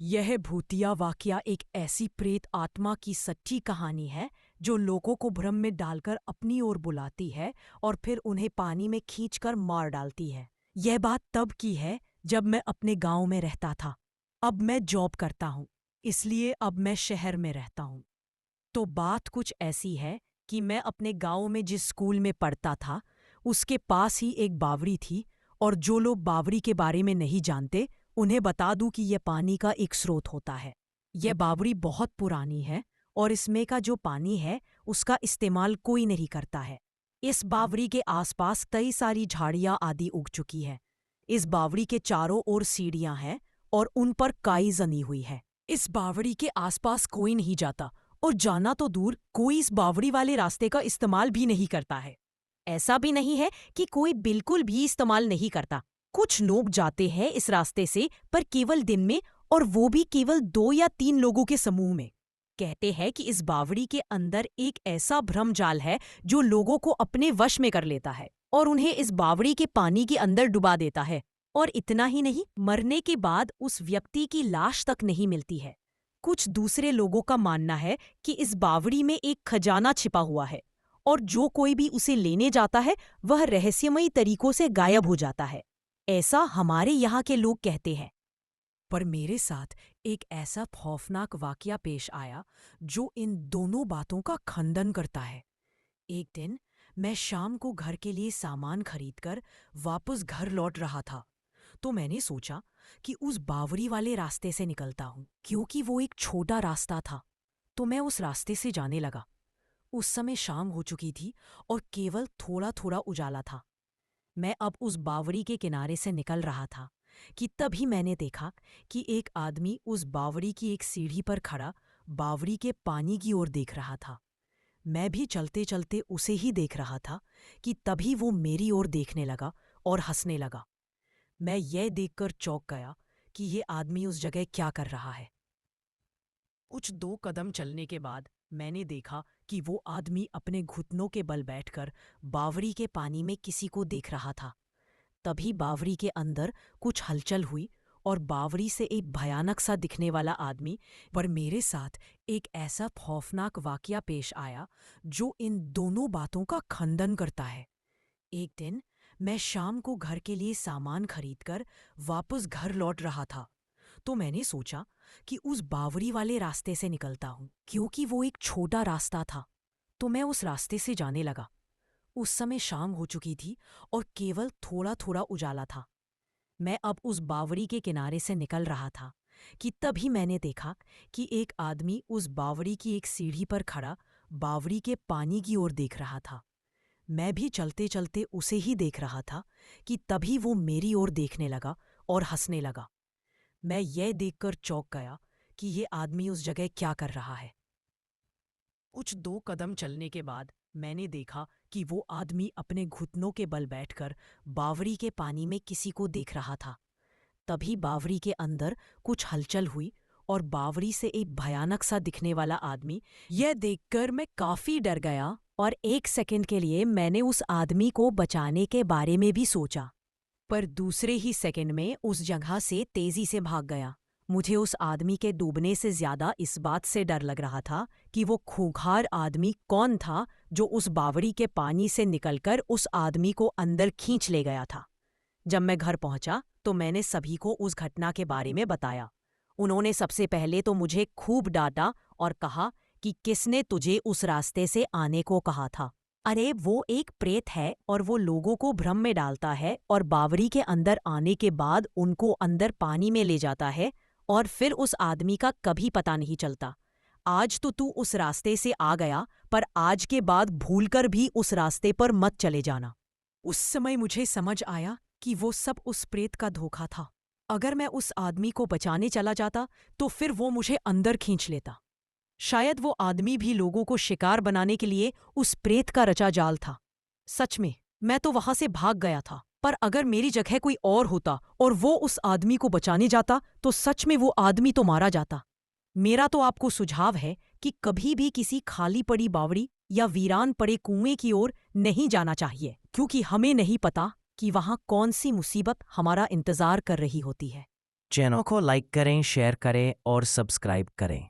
यह भूतिया वाकया एक ऐसी प्रेत आत्मा की सच्ची कहानी है जो लोगों को भ्रम में डालकर अपनी ओर बुलाती है और फिर उन्हें पानी में खींचकर मार डालती है। यह बात तब की है जब मैं अपने गांव में रहता था। अब मैं जॉब करता हूँ, इसलिए अब मैं शहर में रहता हूँ। तो बात कुछ ऐसी है कि मैं अपने गांव में जिस स्कूल में पढ़ता था, उसके पास ही एक बावड़ी थी। और जो लोग बावड़ी के बारे में नहीं जानते, उन्हें बता दूं कि यह पानी का एक स्रोत होता है। यह बावड़ी बहुत पुरानी है और इसमें का जो पानी है उसका इस्तेमाल कोई नहीं करता है। इस बावड़ी के आसपास कई सारी झाड़ियां आदि उग चुकी है। इस बावड़ी के चारों ओर सीढ़ियां हैं और उन पर काई जमी हुई है। इस बावड़ी के आसपास कोई नहीं जाता और जाना तो दूर, कोई इस बावड़ी वाले रास्ते का इस्तेमाल भी नहीं करता है। ऐसा भी नहीं है कि कोई बिल्कुल भी इस्तेमाल नहीं करता। कुछ लोग जाते हैं इस रास्ते से, पर केवल दिन में, और वो भी केवल 2 या 3 लोगों के समूह में। कहते हैं कि इस बावड़ी के अंदर एक ऐसा भ्रम जाल है जो लोगों को अपने वश में कर लेता है और उन्हें इस बावड़ी के पानी के अंदर डुबा देता है। और इतना ही नहीं, मरने के बाद उस व्यक्ति की लाश तक नहीं मिलती है। कुछ दूसरे लोगों का मानना है कि इस बावड़ी में एक खजाना छिपा हुआ है और जो कोई भी उसे लेने जाता है वह रहस्यमयी तरीकों से गायब हो जाता है। ऐसा हमारे यहाँ के लोग कहते हैं। पर मेरे साथ एक ऐसा खौफनाक वाकया पेश आया जो इन दोनों बातों का खंडन करता है। एक दिन मैं शाम को घर के लिए सामान खरीदकर वापस घर लौट रहा था, तो मैंने सोचा कि उस बावड़ी वाले रास्ते से निकलता हूँ। क्योंकि वो एक छोटा रास्ता था, तो मैं उस रास्ते से जाने लगा। उस समय शाम हो चुकी थी और केवल थोड़ा थोड़ा उजाला था। मैं अब उस बावड़ी के किनारे से निकल रहा था कि तभी मैंने देखा कि एक आदमी उस बावड़ी की एक सीढ़ी पर खड़ा बावड़ी के पानी की ओर देख रहा था। मैं भी चलते चलते उसे ही देख रहा था कि तभी वो मेरी ओर देखने लगा और हंसने लगा। मैं यह देखकर चौंक गया कि ये आदमी उस जगह क्या कर रहा है। कुछ 2 कदम चलने के बाद मैंने देखा कि वो आदमी अपने घुटनों के बल बैठकर बावड़ी के पानी में किसी को देख रहा था। तभी बावड़ी के अंदर कुछ हलचल हुई और बावड़ी से एक भयानक सा दिखने वाला आदमी। पर मेरे साथ एक ऐसा खौफनाक वाकया पेश आया जो इन दोनों बातों का खंडन करता है। एक दिन मैं शाम को घर के लिए सामान खरीदकर वापस घर लौट रहा था, तो मैंने सोचा कि उस बावड़ी वाले रास्ते से निकलता हूँ। क्योंकि वो एक छोटा रास्ता था, तो मैं उस रास्ते से जाने लगा। उस समय शाम हो चुकी थी और केवल थोड़ा थोड़ा उजाला था। मैं अब उस बावड़ी के किनारे से निकल रहा था कि तभी मैंने देखा कि एक आदमी उस बावड़ी की एक सीढ़ी पर खड़ा बावड़ी के पानी की ओर देख रहा था। मैं भी चलते चलते उसे ही देख रहा था कि तभी वो मेरी ओर देखने लगा और हंसने लगा। मैं यह देखकर चौंक गया कि ये आदमी उस जगह क्या कर रहा है। कुछ 2 कदम चलने के बाद मैंने देखा कि वो आदमी अपने घुटनों के बल बैठकर बावड़ी के पानी में किसी को देख रहा था। तभी बावड़ी के अंदर कुछ हलचल हुई और बावड़ी से एक भयानक सा दिखने वाला आदमी। यह देखकर मैं काफी डर गया और 1 सेकंड के लिए मैंने उस आदमी को बचाने के बारे में भी सोचा, पर दूसरे ही सेकंड में उस जगह से तेजी से भाग गया। मुझे उस आदमी के डूबने से ज्यादा इस बात से डर लग रहा था कि वो खूंखार आदमी कौन था जो उस बावड़ी के पानी से निकलकर उस आदमी को अंदर खींच ले गया था। जब मैं घर पहुंचा तो मैंने सभी को उस घटना के बारे में बताया। उन्होंने सबसे पहले तो मुझे खूब डांटा और कहा कि किसने तुझे उस रास्ते से आने को कहा था। अरे वो एक प्रेत है और वो लोगों को भ्रम में डालता है और बावड़ी के अंदर आने के बाद उनको अंदर पानी में ले जाता है और फिर उस आदमी का कभी पता नहीं चलता। आज तो तू उस रास्ते से आ गया, पर आज के बाद भूलकर भी उस रास्ते पर मत चले जाना। उस समय मुझे समझ आया कि वो सब उस प्रेत का धोखा था। अगर मैं उस आदमी को बचाने चला जाता तो फिर वो मुझे अंदर खींच लेता। शायद वो आदमी भी लोगों को शिकार बनाने के लिए उस प्रेत का रचा जाल था। सच में मैं तो वहां से भाग गया था, पर अगर मेरी जगह कोई और होता और वो उस आदमी को बचाने जाता तो सच में वो आदमी तो मारा जाता। मेरा तो आपको सुझाव है कि कभी भी किसी खाली पड़ी बावड़ी या वीरान पड़े कुएं की ओर नहीं जाना चाहिए, क्योंकि हमें नहीं पता कि वहां कौन सी मुसीबत हमारा इंतजार कर रही होती है। चैनल को लाइक करें, शेयर करें और सब्सक्राइब करें।